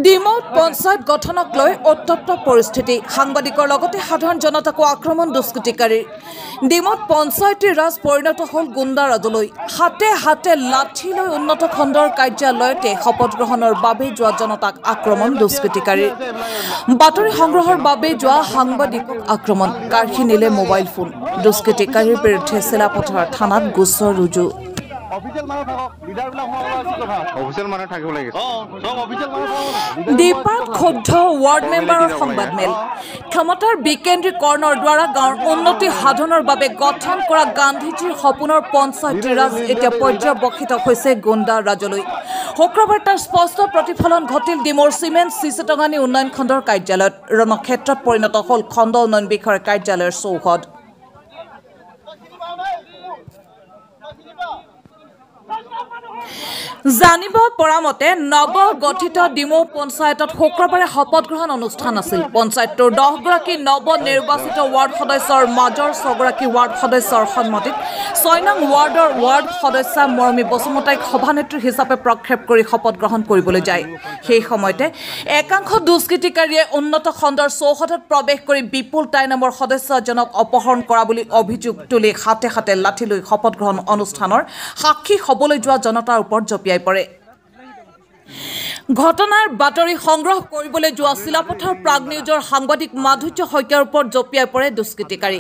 ডিমৌত পঞ্চায়ত গঠনক লৈ উত্তপ্ত পৰিস্থিতি সাংবাদিকৰ লগতে সাধাৰণ জনতাকো আক্ৰমণ দুষ্কৃতিকাৰীৰ ডিমৌত পঞ্চায়তী ৰাজ পৰিণত হ'ল গুণ্ডা ৰাজলৈ হাতে হাতে লাঠি লৈ উন্নত খণ্ডৰ কাৰ্যালয়তে শপত গ্ৰহণৰ বাবে যোৱা জনতাক আক্ৰমণ দুষ্কৃতিকাৰীৰ বাতৰি সংগ্ৰহৰ বাবে যোৱা সাংবাদিকক আক্ৰমণ কাঢ়ি নিলে মোবাইল ফোন দুষ্কৃতিকাৰীৰ বিৰুদ্ধে চিলাপথাৰ থানাত গোচৰ ৰুজু দীপাত ক্ষুব্ধ ৱাৰ্ড মেম্বাৰৰ সংবাদমেল ক্ষমতাৰ বিকেন্দ্ৰীকৰণৰ দ্বাৰা গাঁৱৰ উন্নতি সাধনৰ বাবে গঠন কৰা গান্ধীজীৰ সপোনৰ পঞ্চায়তী ৰাজ এতিয়া পৰ্যবসিত হৈছে গুণ্ডা ৰাজলৈ শুক্ৰবাৰ তাৰ স্পষ্ট প্ৰতিফলন ঘটিল ডিমৌৰ চিমেণ্ট চিচিটঙানী উন্নয়ন খণ্ডৰ কাৰ্যালয়ত ৰণক্ষেত্ৰত পৰিণত হ'ল খণ্ড উন্নয়ন বিষয়াৰ কাৰ্যালয়ৰ চৌহদ জানিব পৰা মতে নৱগঠিত ডিমৌ পঞ্চায়তত শুক্ৰবাৰে শপত গ্ৰহণ অনুষ্ঠান আছিল পঞ্চায়তটোৰ 10 গৰাকী নৱনিৰ্বাচিত ৱাৰ্ড সদস্যৰ মাজৰ 6 গৰাকী ৱাৰ্ড সদস্যৰ সন্মতিত 6 নং ৱাৰ্ডৰ ৱাৰ্ড সদস্য মৰমী বসুমতাইক সভানেত্ৰী হিচাপে প্ৰক্ষেপ কৰি শপত গ্ৰহণ কৰিবলৈ যায় সেই সময়তে একাংশ দুষ্কৃতিকাৰীয়ে উন্নত খণ্ডৰ চৌহদত প্ৰৱেশ কৰি বিপুল টাই নামৰ সদস্যজনক অপহৰণ কৰা বুলি অভিযোগ তুলি হাতে হাতে লাঠি লৈ শপত গ্ৰহণ অনুষ্ঠানৰ সাক্ষী হ'বলৈ যোৱা জনতাৰ ওপৰত জপিয়াই পৰে ঘটনাৰ বাতৰি সংগ্ৰহ কৰিবলৈ যোৱা চিলাপথাৰ প্ৰাগ নিউজৰ সাংবাদিক মাধুৰ্য শইকীয়াৰ ওপৰত জপিয়াই পৰে দুষ্কৃতিকাৰী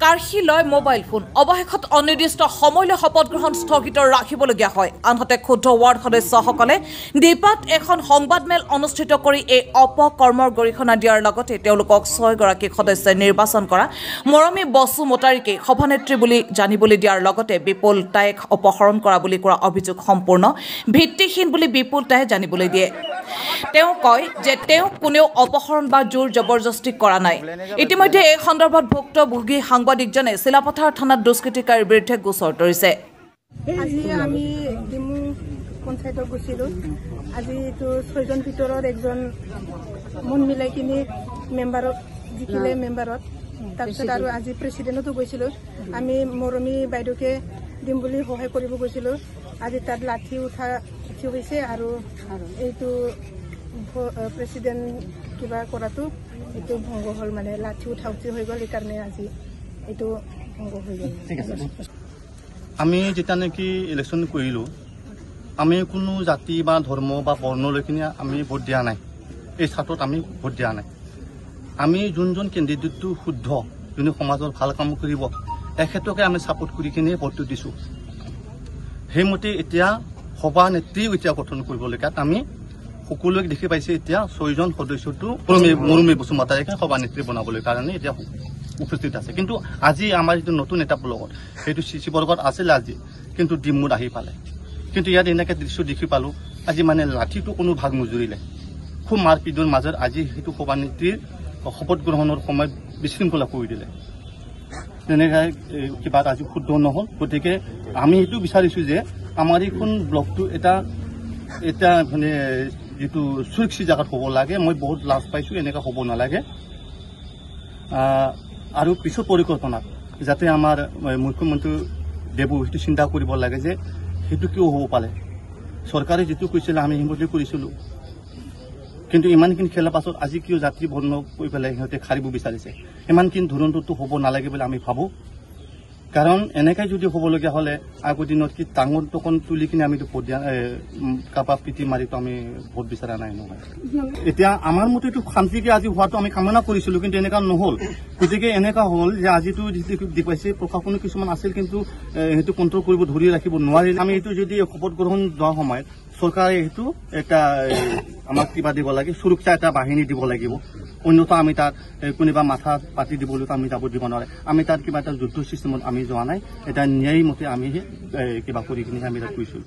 কাঢ়ি লয় মোবাইল ফোন অৱশেষত অনিৰ্দিষ্ট সময়লৈ শপত গ্ৰহণ স্থগিত ৰাখিবলগীয়া হয় আনহাতে ক্ষুব্ধ ৱাৰ্ড সদস্যসকলে দীপাত এখন সংবাদমেল অনুষ্ঠিত কৰি এই অপকৰ্মৰ গৰিহণা দিয়াৰ লগতে তেওঁলোকক 6 গৰাকী সদস্যই নিৰ্বাচন কৰা মৰমী বসুমতাৰীকে সভানেত্ৰী বুলি জানিবলৈ দিয়াৰ লগতে বিপুল টাইক অপহৰণ কৰা বুলি কৰা অভিযোগ সম্পূৰ্ণ ভিত্তিহীন বুলি বিপুল টাই জানিবলৈ দিয়ে তেওঁ কয় যে তেওঁ কোনেও অপহৰণ বা জোৰ জবৰদস্তি কৰা নাই ইতিমধ্যে এই সন্দৰ্ভত ভুক্তভোগী সাংবাদিকজনে চিলাপথাৰ থানাত দুষ্কৃতিকাৰীৰ বিৰুদ্ধে গোচৰ তৰিছে আজি আমি ডিমৌ পঞ্চায়তত গৈছিলোঁ আজি এইটো 6 জন ভিতৰত একজন মন মিলাই কিনি মেম্বাৰক জিকিলে মেম্বাৰত তাৰপিছত আৰু আজি প্ৰেচিডেণ্টতো গৈছিলোঁ আমি মৰমী বাইদেউকে দিম বুলি সহায় কৰিব গৈছিলোঁ আজি তাত লাঠি উঠি হৈছে আৰু এইটো প্ৰেচিডেণ্ট কিবা কৰাটো এইটো ভংগ হ'ল মানে লাঠি উঠি হৈ গ'ল এইকাৰণে আজি এইটো ভংগ হৈ গ'ল আমি যেতিয়া নেকি ইলেকশ্যন কৰিলোঁ আমি কোনো জাতি বা ধৰ্ম বা বৰ্ণলৈ কিনে আমি ভোট দিয়া নাই এই ছাত্ৰত আমি ভোট দিয়া নাই আমি যোনজন কেণ্ডিডেটটো শুদ্ধ যোনে সমাজৰ ভাল কাম কৰিব এখেতকে আমি ছাপোৰ্ট কৰি কিনে ভোটটো দিছোঁ সেইমতে এতিয়া সভানেত্ৰীও এতিয়া গঠন কৰিবলগীয়াত আমি সকলোৱে দেখি পাইছে এতিয়া 6 জন সদস্যটো মৰমী বসুমতাৰীকে সভানেত্ৰী বনাবলৈ কাৰণে এতিয়া উপস্থিত আছে কিন্তু আজি আমাৰ যিটো নতুন এটাৰ লগত সেইটো শিৱবৰ্গত আছিল আজি কিন্তু ডিমৌত আহি পালে কিন্তু ইয়াত এনেকৈ দৃশ্য দেখি পালোঁ আজি মানে লাঠিটো কোনো ভাগ নজুৰিলে খুব মাৰপিটৰ মাজত আজি সেইটো সভানেত্ৰীৰ শপত গ্ৰহণৰ সময়ত বিশৃংখলা কৰি দিলে তেনেকৈ কিবা আজি শুদ্ধ নহ'ল গতিকে আমি সেইটো বিচাৰিছোঁ যে আমাৰ এইখন ব্লকটো এটা মানে যিটো সুৰক্ষিত জেগাত হ'ব লাগে মই বহুত লাজ পাইছোঁ এনেকৈ হ'ব নালাগে আৰু পিছৰ পৰিকল্পনাত যাতে আমাৰ মুখ্যমন্ত্ৰী দেৱো সেইটো চিন্তা কৰিব লাগে যে সেইটো কিয় হ'ব পাৰে চৰকাৰে যিটো কৈছিলে আমি সেইমতে কৰিছিলোঁ কিন্তু ইমানখিনি খেলাৰ পাছত আজি কিয় জাতি বৰ্ণ কৈ পেলাই সিহঁতে খাৰিব বিচাৰিছে ইমানখিনি ধৰণটোতো হ'ব নালাগে বুলি আমি ভাবোঁ কাৰণ এনেকৈ যদি হ'বলগীয়া হ'লে আগৰ দিনত কি টাঙৰ টকন তুলি কিনে আমিতো ভোট দিয়া কাপা পিটি মাৰিতো আমি ভোট বিচৰা নাই নহয় এতিয়া আমাৰ মতেতো শান্তিকে আজি হোৱাটো আমি কামনা কৰিছিলোঁ কিন্তু এনেকুৱা নহ'ল গতিকে এনেকুৱা হ'ল যে আজিতো দি পাইছে প্ৰশাসনে কিছুমান আছিল কিন্তু সেইটো কণ্ট্ৰল কৰিব ধৰি ৰাখিব নোৱাৰিলে আমি এইটো যদি শপত গ্ৰহণ যোৱা সময়ত চৰকাৰে সেইটো এটা আমাক কিবা দিব লাগে সুৰক্ষা এটা বাহিনী দিব লাগিব অন্যথা আমি তাত কোনোবা মাথা পাতি দিবলৈ আমি যাব দিব নোৱাৰে আমি তাত কিবা এটা যুদ্ধ চিষ্টেমত আমি যোৱা নাই এটা ন্যায়মতে আমি কিবা কৰি কিনে আমি তাত কৈছোঁ